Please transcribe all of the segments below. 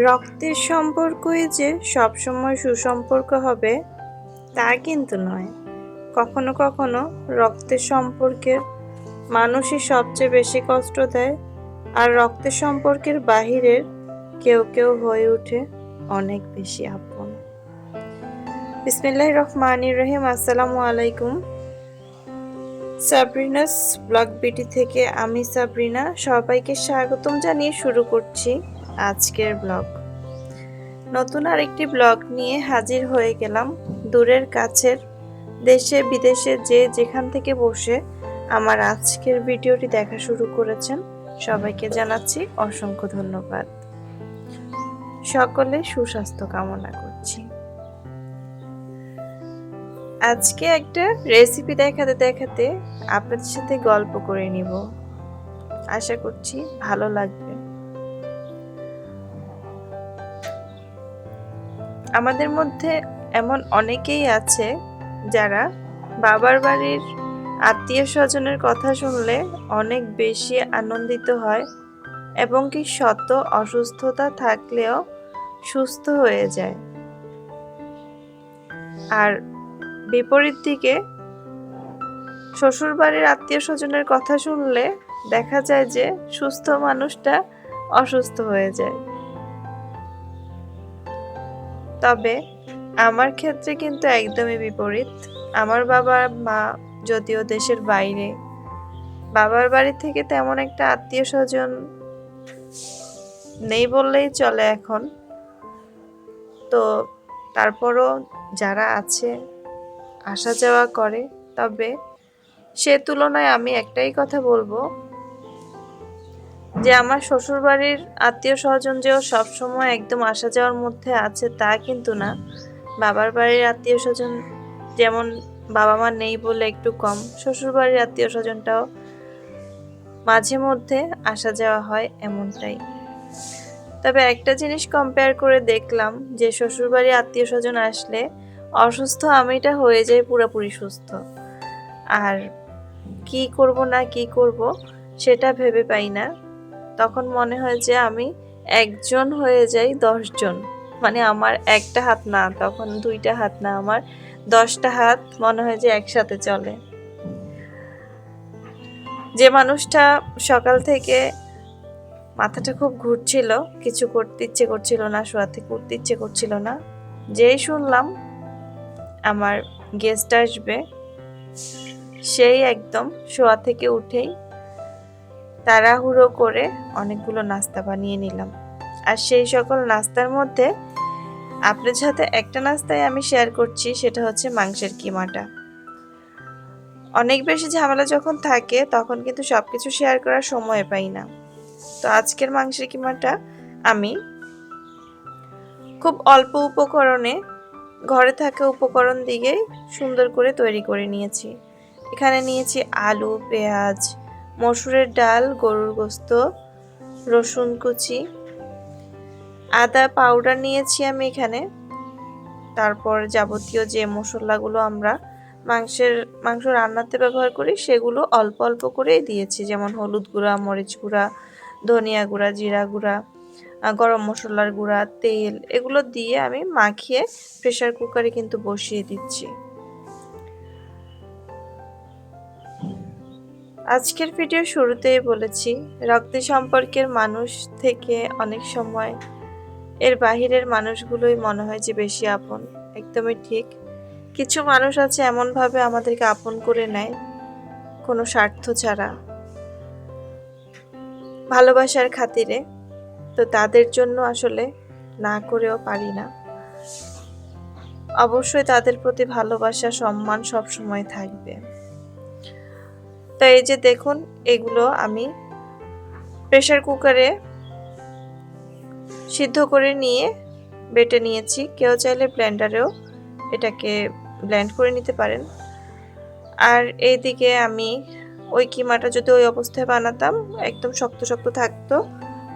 রক্তের সম্পর্কই যে সবসময় সুসম্পর্ক হবে তা কিন্তু নয়। কখনো কখনো রক্তের সম্পর্কের মানুষই সবচেয়ে বেশি কষ্ট দেয়, আর রক্তের সম্পর্কের বাহিরের কেউ কেউ হয়ে ওঠে অনেক বেশি আপন। বিসমিল্লাহির রহমানির রহিম। আসসালামু আলাইকুম। সাবরিনাস ব্লগ বিটি থেকে আমি সাবরিনা সবাইকে স্বাগতম জানিয়ে শুরু করছি আজকের ব্লগ। নতুন আরেকটি ব্লগ নিয়ে হাজির হয়ে গেলাম। দূরের কাছের, দেশে বিদেশে যে যেখান থেকে বসে আমার আজকের ভিডিওটি দেখা শুরু করেছেন সবাইকে জানাচ্ছি অসংখ্য ধন্যবাদ। সকলে সুস্বাস্থ্য কামনা করছি। আজকে একটা রেসিপি দেখাতে দেখাতে আপনাদের সাথে গল্প করে নিব, আশা করছি ভালো লাগবে। আমাদের মধ্যে এমন অনেকেই আছে যারা বাবার বাড়ির আত্মীয় স্বজনের কথা শুনলে অনেক বেশি আনন্দিত হয় এবং কি শত অসুস্থতা থাকলেও সুস্থ হয়ে যায়। আর বিপরীত দিকে শ্বশুর বাড়ির আত্মীয় স্বজনের কথা শুনলে দেখা যায় যে সুস্থ মানুষটা অসুস্থ হয়ে যায়। তবে আমার ক্ষেত্রে কিন্তু একদমই বিপরীত। আমার বাবা মা যদিও দেশের বাইরে, বাবার বাড়ি থেকে তেমন একটা আত্মীয় স্বজন নেই বললেই চলে এখন। তো তারপরও যারা আছে আসা যাওয়া করে। তবে সে তুলনায় আমি একটাই কথা বলবো যে আমার শ্বশুর বাড়ির আত্মীয় স্বজন যে সবসময় একদম আসা যাওয়ার মধ্যে আছে তা কিন্তু না। বাবার বাড়ির আত্মীয় স্বজন যেমন বাবা মা নেই বলে একটু কম, শ্বশুর বাড়ির আত্মীয় স্বজনটাও মাঝে মধ্যে আসা যাওয়া হয়, এমনটাই। তবে একটা জিনিস কম্পেয়ার করে দেখলাম যে শ্বশুর বাড়ির আত্মীয় স্বজন আসলে অসুস্থ আমিটা হয়ে যায় পুরোপুরি সুস্থ। আর কি করব না কি করব সেটা ভেবে পাই না। তখন মনে হয় যে আমি একজন হয়ে যাই 10 জন। মানে আমার একটা হাত না, তখন দুইটা হাত না, আমার 10টা হাত মনে হয় যে একসাথে চলে। যে মানুষটা সকাল থেকে মাথাটা খুব ঘুরছিল, কিছু করতে ইচ্ছে করছিল না, শোয়া থেকে উঠতে ইচ্ছে করছিল না, যেই শুনলাম আমার গেস্ট আসবে সেই একদম শোয়া থেকে উঠেই তাড়াহুড়ো করে অনেকগুলো নাস্তা বানিয়ে নিলাম। আর সেই সকল নাস্তার মধ্যে আপনাদের সাথে একটা নাস্তাই আমি শেয়ার করছি, সেটা হচ্ছে মাংসের কিমাটা। অনেক বেশি ঝামেলা যখন থাকে তখন কিন্তু সবকিছু শেয়ার করার সময় পাই না। তো আজকের মাংসের কিমাটা আমি খুব অল্প উপকরণে, ঘরে থাকা উপকরণ দিয়েই সুন্দর করে তৈরি করে নিয়েছি। এখানে নিয়েছি আলু, পেঁয়াজ, মসুরের ডাল, গরুর গোস্ত, রসুন কুচি, আদা পাউডার নিয়েছি আমি এখানে। তারপর যাবতীয় যে মশলাগুলো আমরা মাংস রান্নাতে ব্যবহার করি সেগুলো অল্প অল্প করেই দিয়েছি, যেমন হলুদ গুঁড়া, মরিচ গুঁড়া, ধনিয়া গুঁড়া, জিরা গুঁড়া, গরম মশলার গুঁড়া, তেল, এগুলো দিয়ে আমি মাখিয়ে প্রেসার কুকারে কিন্তু বসিয়ে দিচ্ছি। আজকের ভিডিও শুরুতেই বলেছি রক্তের সম্পর্কের মানুষ থেকে অনেক সময় এর বাহিরের মানুষগুলোই মনে হয় যে বেশি আপন। একদমই ঠিক। কিছু মানুষ আছে এমনভাবে আমাদেরকে আপন করে নেয় কোনো স্বার্থ ছাড়া, ভালোবাসার খাতিরে। তো তাদের জন্য আসলে না করেও পারি না। অবশ্যই তাদের প্রতি ভালোবাসা, সম্মান সব সময় থাকবে। তো এই যে দেখুন, এগুলো আমি প্রেসার কুকারে সিদ্ধ করে নিয়ে বেটে নিয়েছি। কেউ চাইলে ব্লেন্ডারেও এটাকে ব্লেন্ড করে নিতে পারেন। আর এইদিকে আমি ওই কিমাটা যদি ওই অবস্থায় বানাতাম একদম শক্ত শক্ত থাকতো,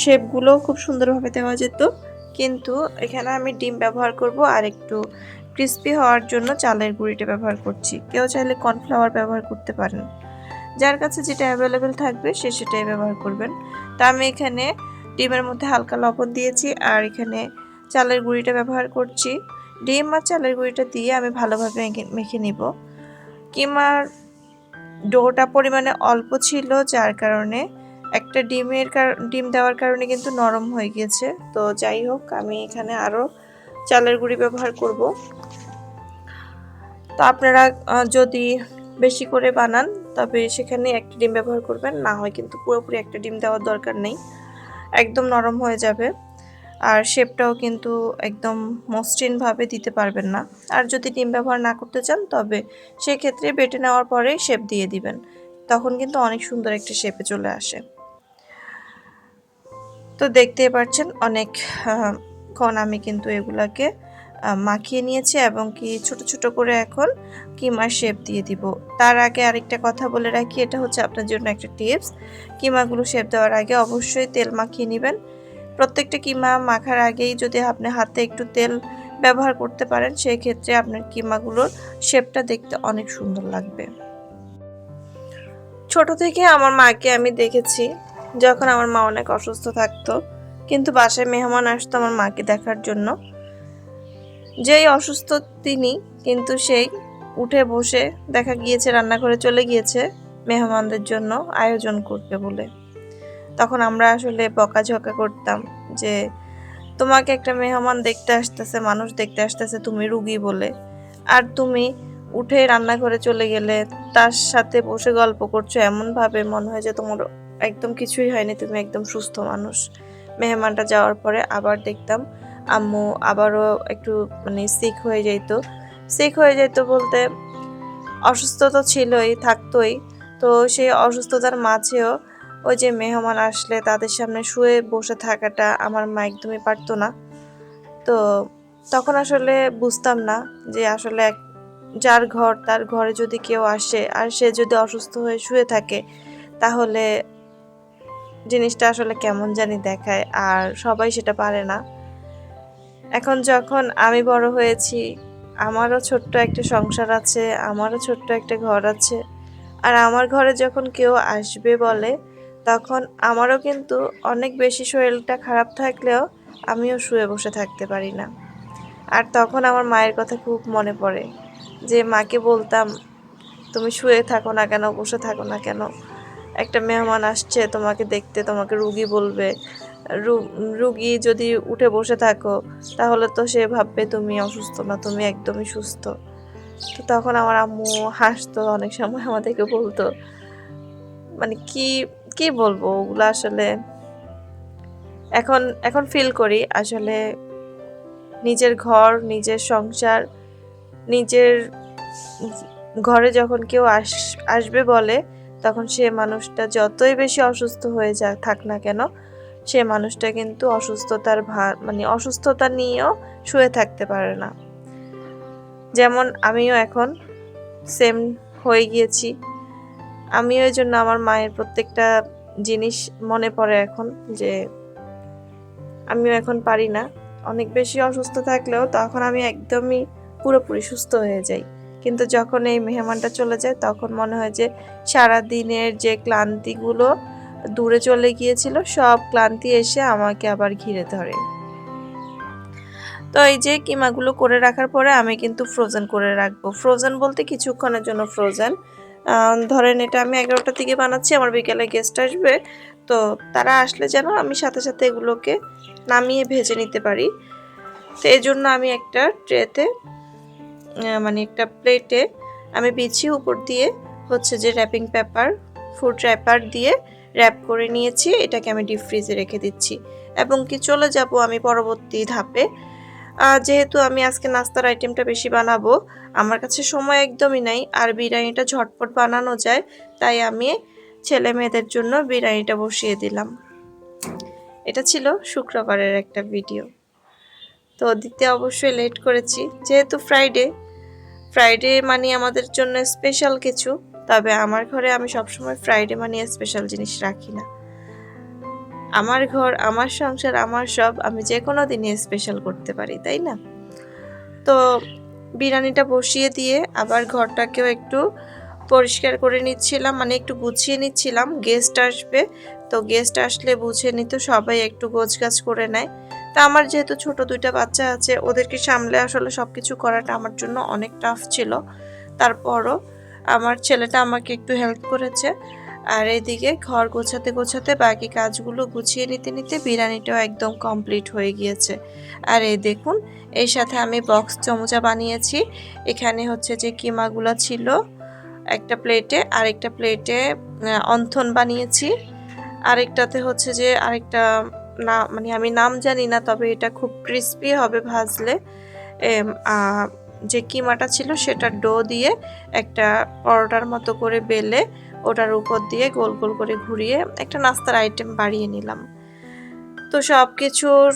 শেপগুলো খুব সুন্দরভাবে দেওয়া যেত। কিন্তু এখানে আমি ডিম ব্যবহার করব আর একটু ক্রিস্পি হওয়ার জন্য চালের গুঁড়িটা ব্যবহার করছি। কেউ চাইলে কর্নফ্লাওয়ার ব্যবহার করতে পারেন, যার কাছে যেটা অ্যাভেলেবেল থাকবে সে সেটাই ব্যবহার করবেন। তা আমি এখানে ডিমের মধ্যে হালকা লবণ দিয়েছি আর এখানে চালের গুঁড়িটা ব্যবহার করছি। ডিম আর চালের গুঁড়িটা দিয়ে আমি ভালোভাবে মেখে নিব। কিমার ডোটা পরিমাণে অল্প ছিল, যার কারণে একটা ডিম দেওয়ার কারণে কিন্তু নরম হয়ে গিয়েছে। তো যাই হোক, আমি এখানে আরও চালের গুঁড়ি ব্যবহার করব। তো আপনারা যদি বেশি করে বানান তবে সেখানে একটা ডিম ব্যবহার করবেন, না হয় কিন্তু পুরোপুরি একটা ডিম দেওয়ার দরকার নেই, একদম নরম হয়ে যাবে। আর শেপটাও কিন্তু একদম মসৃণভাবে দিতে পারবেন না। আর যদি ডিম ব্যবহার না করতে চান তবে সেক্ষেত্রে বেটে নেওয়ার পরে শেপ দিয়ে দিবেন, তখন কিন্তু অনেক সুন্দর একটা শেপে চলে আসে। তো দেখতেই পাচ্ছেন অনেকক্ষণ আমি কিন্তু এগুলাকে মাখিয়ে নিয়েছি এবং কি ছোট ছোট করে এখন কিমার শেপ দিয়ে দিব। তার আগে আরেকটা কথা বলে রাখি, এটা হচ্ছে আপনার জন্য একটা টিপস। কিমাগুলো শেপ দেওয়ার আগে অবশ্যই তেল মাখিয়ে নেবেন। প্রত্যেকটা কিমা মাখার আগেই যদি আপনি হাতে একটু তেল ব্যবহার করতে পারেন, সেই ক্ষেত্রে আপনার কিমাগুলোর শেপটা দেখতে অনেক সুন্দর লাগবে। ছোট থেকে আমার মাকে আমি দেখেছি যখন আমার মা অনেক অসুস্থ থাকতো, কিন্তু বাসায় মেহমান আসতো আমার মাকে দেখার জন্য। যেই অসুস্থ তিনি, কিন্তু সেই উঠে বসে দেখা গিয়েছে রান্নাঘরে চলে গিয়েছে মেহমানদের জন্য আয়োজন করবে বলে। তখন আমরা আসলে বকাঝকা করতাম যে তোমাকে একটা মেহমান দেখতে আসতেছে, মানুষ দেখতে আসতেছে, তুমি রুগী বলে, আর তুমি উঠে রান্নাঘরে চলে গেলে তার সাথে বসে গল্প করছো, এমনভাবে মনে হয় যে তোমার একদম কিছুই হয়নি, তুমি একদম সুস্থ মানুষ। মেহমানটা যাওয়ার পরে আবার দেখতাম আম্মু আবারও একটু সিক হয়ে যেত বলতে অসুস্থ তো ছিলই, থাকতোই। তো সেই অসুস্থতার মাঝেও ওই যে মেহমান আসলে তাদের সামনে শুয়ে বসে থাকাটা আমার মা একদমই পারতো না। তো তখন আসলে বুঝতাম না যে আসলে যার ঘর, তার ঘরে যদি কেউ আসে আর সে যদি অসুস্থ হয়ে শুয়ে থাকে, তাহলে জিনিসটা আসলে কেমন জানি দেখায়, আর সবাই সেটা পারে না। এখন যখন আমি বড় হয়েছি, আমারও ছোট্ট একটা সংসার আছে, আমারও ছোট্ট একটা ঘর আছে, আর আমার ঘরে যখন কেউ আসবে বলে, তখন আমারও কিন্তু অনেক বেশি শরীরটা খারাপ থাকলেও আমিও শুয়ে বসে থাকতে পারি না। আর তখন আমার মায়ের কথা খুব মনে পড়ে, যে মাকে বলতাম তুমি শুয়ে থাকো না কেন, বসে থাকো না কেন, একটা মেহমান আসছে তোমাকে দেখতে, তোমাকে রুগী বলবে, রুগী যদি উঠে বসে থাকো তাহলে তো সে ভাববে তুমি অসুস্থ না, তুমি একদমই সুস্থ। তো তখন আমার আম্মু হাসতো, অনেক সময় আমাদেরকে বলতো, কি কি বলবো ওগুলো আসলে এখন এখন ফিল করি আসলে নিজের ঘর, নিজের সংসার, নিজের ঘরে যখন কেউ আসবে বলে, তখন সে মানুষটা যতই বেশি অসুস্থ হয়ে থাক না কেন, সে মানুষটা কিন্তু অসুস্থতা নিয়েও শুয়ে থাকতে পারে না। যেমন আমিও এখন সেম হয়ে গিয়েছি। আমিও এই জন্য আমার মায়ের প্রত্যেকটা জিনিস মনে পড়ে এখন, যে আমিও এখন পারি না। অনেক বেশি অসুস্থ থাকলেও তখন আমি একদমই পুরোপুরি সুস্থ হয়ে যাই, কিন্তু যখন এই মেহমানটা চলে যায় তখন মনে হয় যে সারা দিনের যে ক্লান্তিগুলো দূরে চলে গিয়েছিল, সব ক্লান্তি এসে আমাকে আবার ঘিরে ধরে। তো এই যে কিমাগুলো করে রাখার পরে আমি কিন্তু ফ্রোজেন করে রাখবো। ফ্রোজেন বলতে কিছুক্ষণের জন্য ফ্রোজেন। ধরেন এটা আমি 11টার দিকে বানাচ্ছি, আমার বিকেলে গেস্ট আসবে, তো তারা আসলে যেন আমি সাথে সাথে এগুলোকে নামিয়ে ভেজে নিতে পারি। তো এই জন্য আমি একটা ট্রেতে একটা প্লেটে আমি বিছিয়ে উপর দিয়ে হচ্ছে যে র্যাপিং পেপার, ফুড র্যাপার দিয়ে র্যাপ করে নিয়েছি। এটাকে আমি ডিপ ফ্রিজে রেখে দিচ্ছি এবং কি চলে যাব আমি পরবর্তী ধাপে। যেহেতু আমি আজকে নাস্তার আইটেমটা বেশি বানাবো, আমার কাছে সময় একদমই নাই, আর বিরিয়ানিটা ঝটপট বানানো যায়, তাই আমি ছেলে মেয়েদের জন্য বিরিয়ানিটা বসিয়ে দিলাম। এটা ছিল শুক্রবারের একটা ভিডিও। তো দিতে অবশ্যই লেট করেছি, যেহেতু ফ্রাইডে আমাদের জন্য স্পেশাল কিছু। তবে আমার ঘরে আমি সবসময় ফ্রাইডে স্পেশাল জিনিস রাখি না। আমার ঘর, আমার সংসার, আমার সব, আমি যে কোনো দিনে স্পেশাল করতে পারি, তাই না? তো বিরিয়ানিটা বসিয়ে দিয়ে আবার ঘরটাকেও একটু পরিষ্কার করে নিচ্ছিলাম, মানে একটু গুছিয়ে নিচ্ছিলাম। গেস্ট আসবে, তো গেস্ট আসলে বুঝে নিত সবাই একটু গোছগাছ করে নেয়। তা আমার যেহেতু ছোট 2টা বাচ্চা আছে, ওদেরকে সামলে আসলে সবকিছু করাটা আমার জন্য অনেক টাফ ছিল। তারপরও আমার ছেলেটা আমাকে একটু হেল্প করেছে। আর এদিকে ঘর গোছাতে গোছাতে বাকি কাজগুলো গুছিয়ে নিতে নিতে বিরিয়ানিটাও একদম কমপ্লিট হয়ে গিয়েছে। আর এই দেখুন, এর সাথে আমি বক্স চমচা বানিয়েছি। এখানে হচ্ছে যে কিমাগুলো ছিল একটা প্লেটে, আরেকটা প্লেটে অন্থন বানিয়েছি, আরেকটাতে হচ্ছে যে আরেকটা না, মানে আমি নাম জানি না, তবে এটা খুব ক্রিস্পি হবে ভাজলে। যে কিমাটা ছিল সেটা ডো দিয়ে একটা পরোটার মতো করে বেলে ওটার উপর দিয়ে গোল গোল করে ঘুরিয়ে একটা নাস্তার আইটেম বাড়িয়ে নিলাম। তো সব কিছুর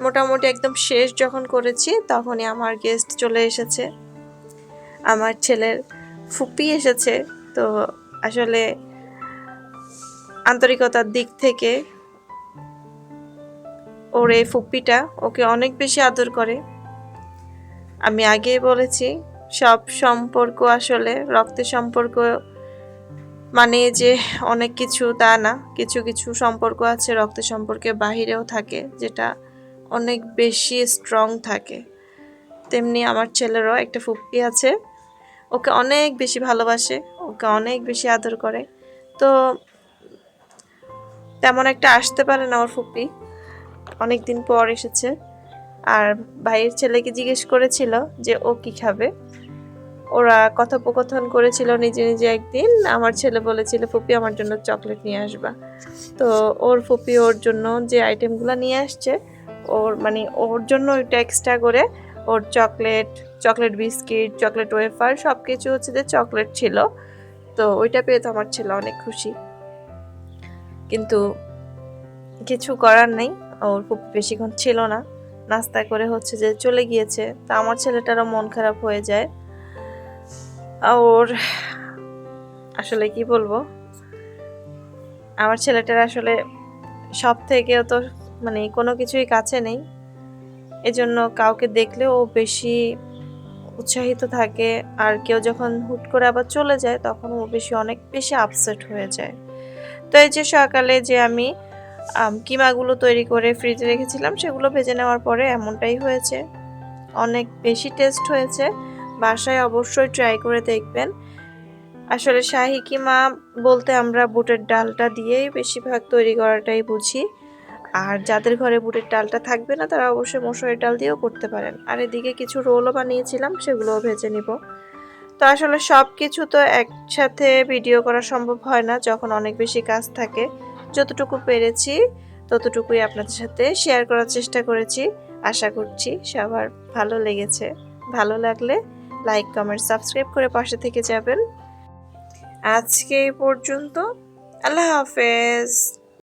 মোটামুটি একদম শেষ যখন করেছি, তখনই আমার গেস্ট চলে এসেছে। আমার ছেলের ফুপি এসেছে। তো আসলে আন্তরিকতার দিক থেকে ওর এই ফুপিটা ওকে অনেক বেশি আদর করে। আমি আগেই বলেছি, সব সম্পর্ক আসলে রক্তের সম্পর্ক মানে যে অনেক কিছু তা না। কিছু কিছু সম্পর্ক আছে রক্তের সম্পর্কের বাহিরেও থাকে, যেটা অনেক বেশি স্ট্রং থাকে। তেমনি আমার ছেলেরও একটা ফুপি আছে, ওকে অনেক বেশি ভালোবাসে, ওকে অনেক বেশি আদর করে। তো তেমন একটা আসতে পারে না ওর ফুপি, অনেক দিন পর এসেছে। আর ভাইয়ের ছেলেকে জিজ্ঞেস করেছিল যে ও কি খাবে। ওরা কথোপকথন করেছিল নিজে নিজে। একদিন আমার ছেলে বলেছিল, ফুপি আমার জন্য চকলেট নিয়ে আসবা। তো ওর ফুপি ওর জন্য যে আইটেমগুলো নিয়ে আসছে, ওর জন্য ওইটা এক্সট্রা করে ওর চকলেট বিস্কিট, চকলেট ওয়েফার সব কিছু হচ্ছে যে চকলেট ছিল। তো ওইটা পেয়ে তো আমার ছেলে অনেক খুশি, কিন্তু কিছু করার নেই। ওর খুব বেশিক্ষণ ছিল না, নাস্তা করে হচ্ছে যে চলে গিয়েছে। তা আমার ছেলেটারও মন খারাপ হয়ে যায়। ওর আসলে কি বলবো, আমার ছেলেটার আসলে সব থেকেও তো মানে কোনো কিছুই কাছে নেই। এজন্য কাউকে দেখলে ও বেশি উৎসাহিত থাকে, আর কেউ যখন হুট করে আবার চলে যায় তখন ও অনেক বেশি আপসেট হয়ে যায়। তো এই যে সকালে যে আমি কিমাগুলো তৈরি করে ফ্রিজে রেখেছিলাম, সেগুলো ভেজে নেওয়ার পরে এমনটাই হয়েছে। অনেক বেশি টেস্ট হয়েছে। বাসায় অবশ্যই ট্রাই করে দেখবেন। আসলে শাহি কিমা বলতে আমরা বুটের ডালটা দিয়েই বেশিরভাগ তৈরি করাটাই বুঝি। আর যাদের ঘরে বুটের ডালটা থাকবে না, তারা অবশ্যই মসুরের ডাল দিয়েও করতে পারেন। আর এদিকে কিছু রোলও বানিয়েছিলাম, সেগুলোও ভেজে নিব। তো আসলে সব কিছু তো একসাথে ভিডিও করা সম্ভব হয় না যখন অনেক বেশি কাজ থাকে। যতটুকু পেরেছি ততটুকুই আপনাদের সাথে শেয়ার করার চেষ্টা করেছি। আশা করছি সবার ভালো লেগেছে। ভালো লাগলে লাইক, কমেন্ট, সাবস্ক্রাইব করে পাশে থেকে যাবেন। আজকে এই পর্যন্ত। আল্লাহ হাফেজ।